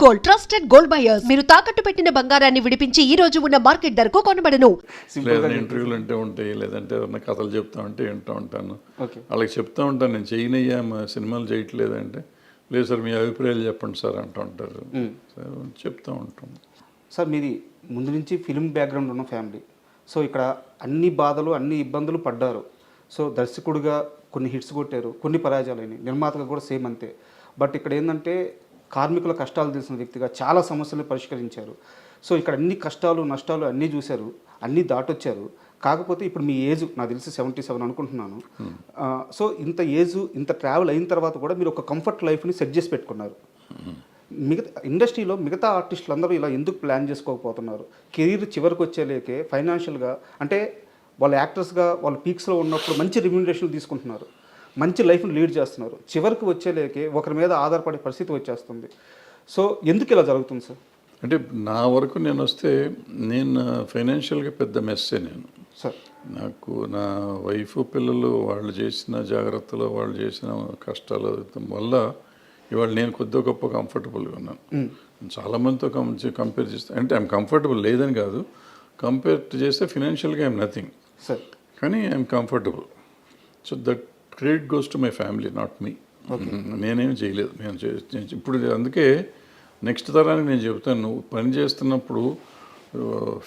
Gold, trusted gold buyers. మీరు తాకట్టు పెట్టిన బంగారాన్ని విడిపించి ఈ రోజు ఉన్న మార్కెట్ ధరకు కొనబడను. లేదా ఇంటర్వ్యూలు అంటే ఉంటాయి, లేదంటే ఏదైనా కథలు చెప్తా ఉంటే వింటూ ఉంటాను. వాళ్ళకి చెప్తా ఉంటాను, నేను చేయనయ్యా మా సినిమాలు చేయట్లేదంటే, లేదు సార్ మీ అభిప్రాయాలు చెప్పండి సార్ అంటూ ఉంటారు. సార్ చెప్తూ ఉంటాం. సార్ మీది ముందు నుంచి ఫిల్మ్ బ్యాక్గ్రౌండ్ ఉన్న ఫ్యామిలీ, సో ఇక్కడ అన్ని బాధలు అన్ని ఇబ్బందులు పడ్డారు. సో దర్శకుడిగా కొన్ని హిట్స్ కొట్టారు, కొన్ని పరాజయాలైనవి, నిర్మాతగా కూడా సేమ్ అంతే. బట్ ఇక్కడ ఏంటంటే కార్మికుల కష్టాలు తెలిసిన వ్యక్తిగా చాలా సమస్యలు పరిష్కరించారు. సో ఇక్కడ అన్ని కష్టాలు నష్టాలు అన్నీ చూశారు, అన్నీ దాటొచ్చారు. కాకపోతే ఇప్పుడు మీ ఏజ్ నాకు తెలిసి 77 అనుకుంటున్నాను. సో ఇంత ఏజ్ ఇంత ట్రావెల్ అయిన తర్వాత కూడా మీరు ఒక కంఫర్ట్ లైఫ్ని సెట్ చేసి పెట్టుకున్నారు. మిగతా ఇండస్ట్రీలో మిగతా ఆర్టిస్టులు అందరూ ఇలా ఎందుకు ప్లాన్ చేసుకోకపోతున్నారు? కెరీర్ చివరికి వచ్చేలేకే ఫైనాన్షియల్గా అంటే వాళ్ళ యాక్టర్స్గా వాళ్ళ పీక్స్లో ఉన్నప్పుడు మంచి రెమ్యూనరేషన్ తీసుకుంటున్నారు, మంచి లైఫ్ని లీడ్ చేస్తున్నారు. చివరికి వచ్చేలేకే ఒకరి మీద ఆధారపడే పరిస్థితి వచ్చేస్తుంది. సో ఎందుకు ఇలా జరుగుతుంది సార్? అంటే నా వరకు నేను వస్తే నేను ఫైనాన్షియల్గా పెద్ద మెస్సే నేను సార్. నాకు నా వైఫ్ పిల్లలు వాళ్ళు చేసిన జాగ్రత్తలు, వాళ్ళు చేసిన కష్టాలు వల్ల ఇవాళ నేను కొద్దిగా గొప్ప కంఫర్టబుల్గా ఉన్నాను. చాలామందితో కంపేర్ చేస్తే, అంటే ఐఎమ్ కంఫర్టబుల్ లేదని కాదు, కంపేర్ చేస్తే ఫినాన్షియల్గా ఐఎమ్ నథింగ్ సార్, కానీ I'm comfortable. So that credit goes to my family, not me. నేనేం చేయలేదు. నేను ఇప్పుడు అందుకే నెక్స్ట్ తరానికి నేను చెబుతాను, నువ్వు పని చేస్తున్నప్పుడు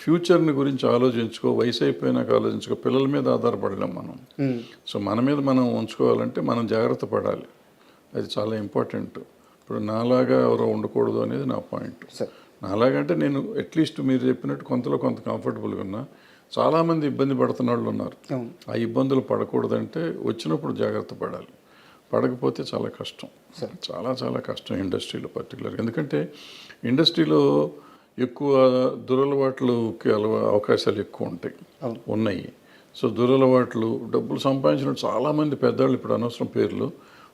ఫ్యూచర్ని గురించి ఆలోచించుకో, వయసు అయిపోయినాక ఆలోచించుకో. పిల్లల మీద ఆధారపడలేం మనం. సో మన మీద మనం ఉంచుకోవాలంటే మనం జాగ్రత్త పడాలి, అది చాలా ఇంపార్టెంట్. ఇప్పుడు నాలాగా ఎవరో ఉండకూడదు అనేది నా పాయింట్. నాలాగంటే నేను అట్లీస్ట్ మీరు చెప్పినట్టు కొంతలో కొంత కంఫర్టబుల్గా ఉన్నా. చాలామంది ఇబ్బంది పడుతున్న వాళ్ళు ఉన్నారు. ఆ ఇబ్బందులు పడకూడదంటే వచ్చినప్పుడు జాగ్రత్త పడాలి, పడకపోతే చాలా కష్టం, చాలా చాలా కష్టం ఇండస్ట్రీలో పర్టికులర్గా. ఎందుకంటే ఇండస్ట్రీలో ఎక్కువ దురలవాట్లకి అవకాశాలు ఎక్కువ ఉన్నాయి. సో దురలవాట్లు, డబ్బులు సంపాదించిన చాలామంది పెద్దవాళ్ళు, ఇప్పుడు అనవసరం పేర్లు,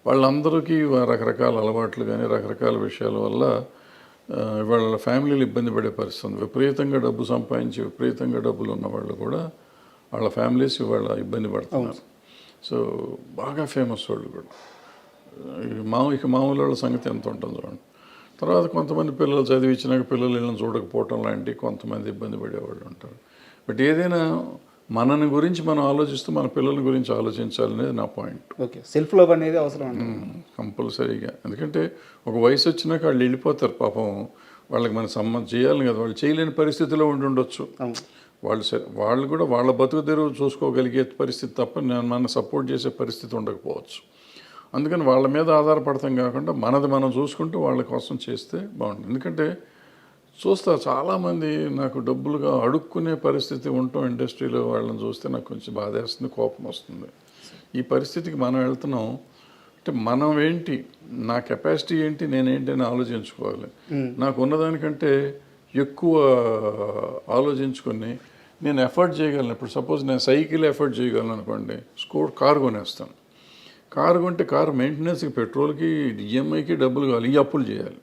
వాళ్ళందరికీ రకరకాల అలవాట్లు కానీ రకరకాల విషయాల వల్ల వాళ్ళ ఫ్యామిలీలు ఇబ్బంది పడే పరిస్థితి. విపరీతంగా డబ్బు సంపాదించి విపరీతంగా డబ్బులు ఉన్న వాళ్ళు కూడా వాళ్ళ ఫ్యామిలీస్ ఇవాళ ఇబ్బంది పడుతున్నారు. సో బాగా ఫేమస్ వాళ్ళు కూడా ఇక మామూలు వాళ్ళ సంగతి ఎంత ఉంటుందో చూడండి. తర్వాత కొంతమంది పిల్లలు చదివించినాక పిల్లలు వీళ్ళని చూడకపోవటం లాంటి కొంతమంది ఇబ్బంది పడేవాళ్ళు ఉంటారు. బట్ ఏదైనా మనని గురించి మనం ఆలోచిస్తూ మన పిల్లల గురించి ఆలోచించాలనేది నా పాయింట్. ఓకే, సెల్ఫ్ లవ్ అనేది అవసరం కంపల్సరీగా. ఎందుకంటే ఒక వయసు వచ్చినాక వాళ్ళు వెళ్ళిపోతారు పాపం, వాళ్ళకి మన సంబంధం చేయాలి కదా, వాళ్ళు చేయలేని పరిస్థితిలో ఉండొచ్చు. వాళ్ళు కూడా వాళ్ళ బతుకు తెరువు చూసుకోగలిగే పరిస్థితి తప్ప మన సపోర్ట్ చేసే పరిస్థితి ఉండకపోవచ్చు. అందుకని వాళ్ళ మీద ఆధారపడతాం కాకుండా మనది మనం చూసుకుంటూ వాళ్ళ కోసం చేస్తే బాగుంటుంది. ఎందుకంటే చూస్తా చాలామంది నాకు డబ్బులుగా అడుక్కునే పరిస్థితి ఉండటం ఇండస్ట్రీలో వాళ్ళని చూస్తే నాకు కొంచెం బాధేస్తుంది, కోపం వస్తుంది. ఈ పరిస్థితికి మనం వెళ్తున్నాం అంటే మనం ఏంటి, నా కెపాసిటీ ఏంటి, నేనేంటి అని ఆలోచించుకోవాలి. నాకు ఉన్నదానికంటే ఎక్కువ ఆలోచించుకొని నేను ఎఫర్ట్ చేయగలను. ఇప్పుడు సపోజ్ నేను సైకిల్ ఎఫర్ట్ చేయగలను అనుకోండి, కారు కొనేస్తాను. కారు కొంటే కారు మెయింటెనెన్స్కి, పెట్రోల్కి, ఈఎంఐకి డబ్బులు కావాలి, ఈ అప్పులు చేయాలి.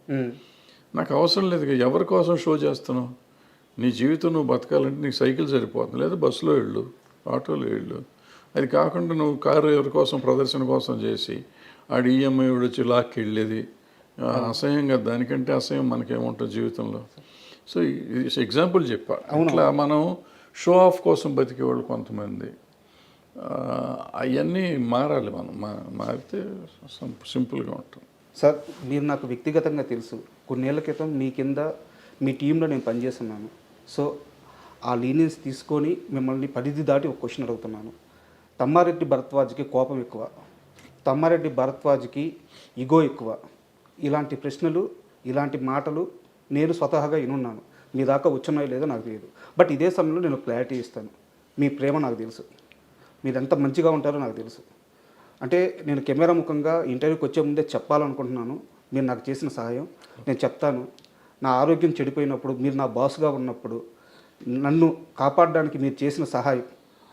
నాకు అవసరం లేదు. ఎవరి కోసం షో చేస్తున్నావు? నీ జీవితం నువ్వు బతకాలంటే నీకు సైకిల్ సరిపోతుంది, లేదా బస్సులో వెళ్ళు, ఆటోలో వెళ్ళు. అది కాకుండా నువ్వు కారు ఎవరి కోసం, ప్రదర్శన కోసం చేసి ఆడు ఈఎంఐ వచ్చి లాక్కి వెళ్ళేది అసహ్యంగా. దానికంటే అసహ్యం మనకేముంటుంది జీవితంలో. సో ఎగ్జాంపుల్ చెప్పా. అట్లా మనం షో ఆఫ్ కోసం బతికేవాళ్ళు కొంతమంది, అవన్నీ మారాలి. మనం మారితే సింపుల్గా ఉంటుంది. సార్, మీరు నాకు వ్యక్తిగతంగా తెలుసు. కొన్నేళ్ల క్రితం మీ కింద మీ టీంలో నేను పనిచేస్తున్నాను. సో ఆ లీనియన్స్ తీసుకొని మిమ్మల్ని పరిధి దాటి ఒక క్వశ్చన్ అడుగుతున్నాను. తమ్మారెడ్డి భరద్వాజ్కి కోపం ఎక్కువ, తమ్మారెడ్డి భరద్వాజ్కి ఇగో ఎక్కువ, ఇలాంటి ప్రశ్నలు, ఇలాంటి మాటలు నేను స్వతహాగా వినున్నాను. మీ దాకా వచ్చున్నాయో లేదో నాకు తెలియదు. బట్ ఇదే సమయంలో నేను క్లారిటీ ఇస్తాను. మీ ప్రేమ నాకు తెలుసు, మీరు ఎంత మంచిగా ఉంటారో నాకు తెలుసు. అంటే నేను కెమెరా ముఖంగా ఇంటర్వ్యూకి వచ్చే ముందే చెప్పాలనుకుంటున్నాను, మీరు నాకు చేసిన సహాయం నేను చెప్తాను. నా ఆరోగ్యం చెడిపోయినప్పుడు, మీరు నా బాస్గా ఉన్నప్పుడు నన్ను కాపాడడానికి మీరు చేసిన సహాయం,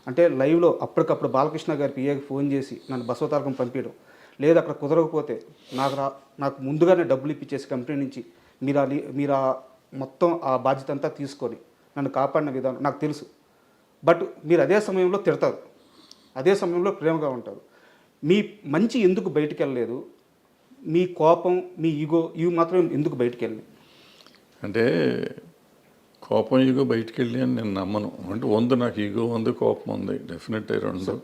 అంటే లైవ్లో అప్పటికప్పుడు బాలకృష్ణ గారి పిఏకి ఫోన్ చేసి నన్ను బసవతారకం పంపించడం, లేదా అక్కడ కుదరకపోతే నాకు ముందుగానే డబ్బులు ఇప్పించేసి కంపెనీ నుంచి మీరు మొత్తం ఆ బాధ్యత అంతా తీసుకొని నన్ను కాపాడిన విధానం నాకు తెలుసు. బట్ మీరు అదే సమయంలో తిడతారు, అదే సమయంలో ప్రేమగా ఉంటారు. మీ మంచి ఎందుకు బయటికి వెళ్ళలేదు? మీ కోపం, మీ ఈగో ఇవి మాత్రం ఎందుకు బయటికి వెళ్ళినాయి? అంటే కోపం ఈగో బయటికి వెళ్ళి అని నేను నమ్మను. అంటే నాకు ఈగో ఉంది, కోపం ఉంది, డెఫినెట్ రెండు.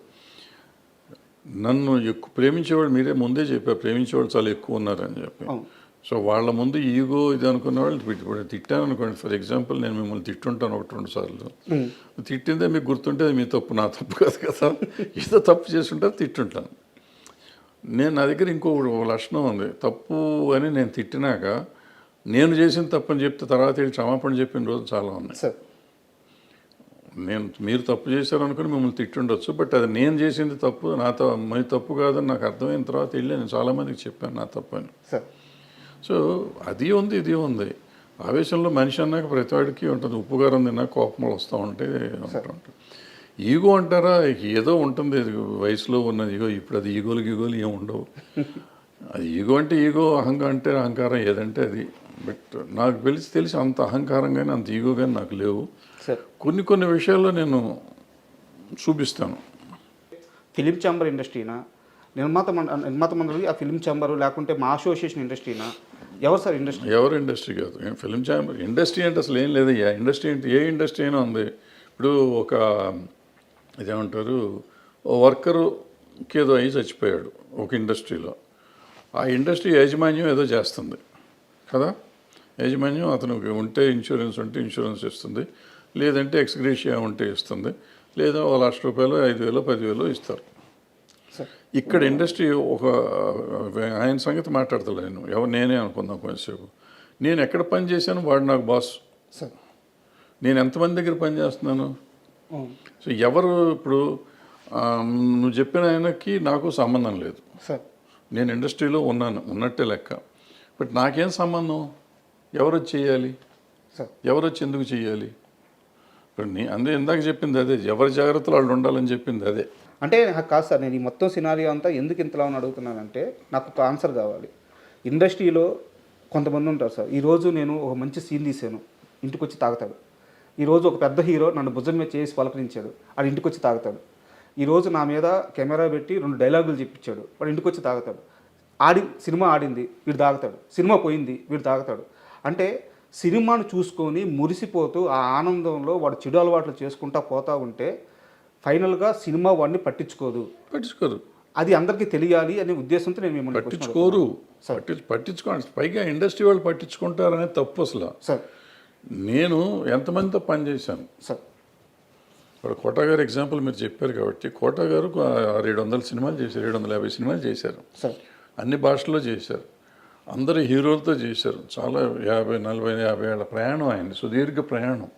నన్ను ఎక్కువ ప్రేమించేవాడు, మీరే ముందే చెప్పారు ప్రేమించేవాళ్ళు చాలా ఎక్కువ ఉన్నారని చెప్పి. సో వాళ్ళ ముందు ఈగో ఇది అనుకున్న వాళ్ళు ఇప్పుడు తిట్టాను అనుకోండి, ఫర్ ఎగ్జాంపుల్ నేను మిమ్మల్ని తిట్టుంటాను 1-2 సార్లు, తిట్టిందే మీకు గుర్తుంటే అది మీ తప్పు, నా తప్పు కాదు కదా. ఏదో తప్పు చేస్తుంటారు, తిట్టుంటాను. నా దగ్గర ఇంకో లక్షణం ఉంది, తప్పు అని నేను తిట్టినాక నేను చేసిన తప్పని చెప్తే తర్వాత వెళ్ళి క్షమాపణ చెప్పిన రోజు చాలా ఉన్నాయి. మీరు తప్పు చేశారనుకుని మిమ్మల్ని తిట్టుండొచ్చు, బట్ అది నేను చేసింది తప్పు, మీ తప్పు కాదని నాకు అర్థమైన తర్వాత వెళ్ళి నేను చాలామందికి చెప్పాను నా తప్పు అని. సో అది ఉంది, ఇది ఉంది. ఆవేశంలో మనిషి అన్నాక ప్రతివాడికి ఉంటుంది, ఉప్పు కారం తిన్నా కోపంలో వస్తూ ఉంటే ఉంటుంది. ఈగో అంటారా, ఏదో ఉంటుంది వయసులో ఉన్నది ఈగో. ఇప్పుడు అది ఈగోలు ఏమి ఉండవు. అది ఈగో అంటే ఈగో, అహంకారం అంటే అహంకారం, ఏదంటే అది. బట్ నాకు తెలిసి అంత అహంకారం కానీ అంత ఈగో కానీ నాకు లేవు. కొన్ని విషయాల్లో నేను చూపిస్తాను. ఫిలిం ఛాంబర్ ఇండస్ట్రీనా, నిర్మాత మండలి, ఆ ఫిలిం ఛాంబర్, లేకుంటే మా అసోసియేషన్ ఇండస్ట్రీనా, ఎవరు సార్ ఇండస్ట్రీ? ఎవరు ఇండస్ట్రీ కాదు, ఫిలిం ఛాంబర్. ఇండస్ట్రీ అంటే అసలు ఏం లేదయ్యా. ఇండస్ట్రీ అంటే ఏ ఇండస్ట్రీ అయినా ఉంది. ఇప్పుడు ఒక ఇదేమంటారు, ఓ వర్కరుకి ఏదో అయ్యి చచ్చిపోయాడు ఒక ఇండస్ట్రీలో. ఆ ఇండస్ట్రీ యాజమాన్యం ఏదో చేస్తుంది కదా, యాజమాన్యం అతనికి ఉంటే ఇన్సూరెన్స్ ఉంటే ఇన్సూరెన్స్ ఇస్తుంది, లేదంటే ఎక్స్గ్రేషియా ఉంటే ఇస్తుంది, లేదా ₹1,00,000 5,000 10,000 ఇస్తారు. ఇక్కడ ఇండస్ట్రీ ఆయన సంగతి మాట్లాడతలేను, నేనే అనుకుందాం కొంచెంసేపు. నేను ఎక్కడ పని చేశాను, వాడు నాకు బాస్. నేను ఎంతమంది దగ్గర పని చేస్తున్నాను. సో ఎవరు ఇప్పుడు నువ్వు చెప్పిన ఆయనకి నాకు సంబంధం లేదు. నేను ఇండస్ట్రీలో ఉన్నట్టే లెక్క. బట్ నాకేం సంబంధం, ఎవరు వచ్చి చేయాలి, ఎవరు వచ్చి ఎందుకు చేయాలి. ఇప్పుడు అందుకే ఇందాక చెప్పింది అదే, ఎవరి జాగ్రత్తలు వాళ్ళు ఉండాలని చెప్పింది అదే. అంటే కాదు సార్, నేను ఈ మొత్తం సినారియో అంతా ఎందుకు ఇంతలా అని అడుగుతున్నానంటే నాకు ఒక ఆన్సర్ కావాలి. ఇండస్ట్రీలో కొంతమంది ఉంటారు సార్, ఈరోజు నేను ఒక మంచి సీన్ తీసాను, ఇంటికి వచ్చి తాగుతాడు. ఈరోజు ఒక పెద్ద హీరో నన్ను భుజం మీద చేసి పలకరించాడు, వాడు ఇంటికి వచ్చి తాగుతాడు. ఈరోజు నా మీద కెమెరా పెట్టి 2 డైలాగులు చెప్పించాడు, వాడు ఇంటికి వచ్చి తాగుతాడు. సినిమా ఆడింది, వీడు తాగుతాడు. సినిమా పోయింది, వీడు తాగుతాడు. అంటే సినిమాను చూసుకొని మురిసిపోతూ ఆ ఆనందంలో వాడు చెడు అలవాట్లు చేసుకుంటా పోతూ ఉంటే ఫైనల్గా సినిమా వాడిని పట్టించుకోరు. అది అందరికీ తెలియాలి అనే ఉద్దేశంతో నేను మిమ్మల్ని పట్టించుకోండి. పైగా ఇండస్ట్రీ వాళ్ళు పట్టించుకుంటారనే తప్పు అసలు. సార్ నేను ఎంతమందితో పనిచేశాను సార్. ఇప్పుడు కోటా గారు ఎగ్జాంపుల్ మీరు చెప్పారు కాబట్టి, కోటా గారు 700 సినిమాలు చేశారు, 750 సినిమాలు చేశారు, అన్ని భాషల్లో చేశారు, అందరు హీరోలతో చేశారు. చాలా 50 40 50 ఏళ్ళ ప్రయాణం అయింది, సుదీర్ఘ ప్రయాణం.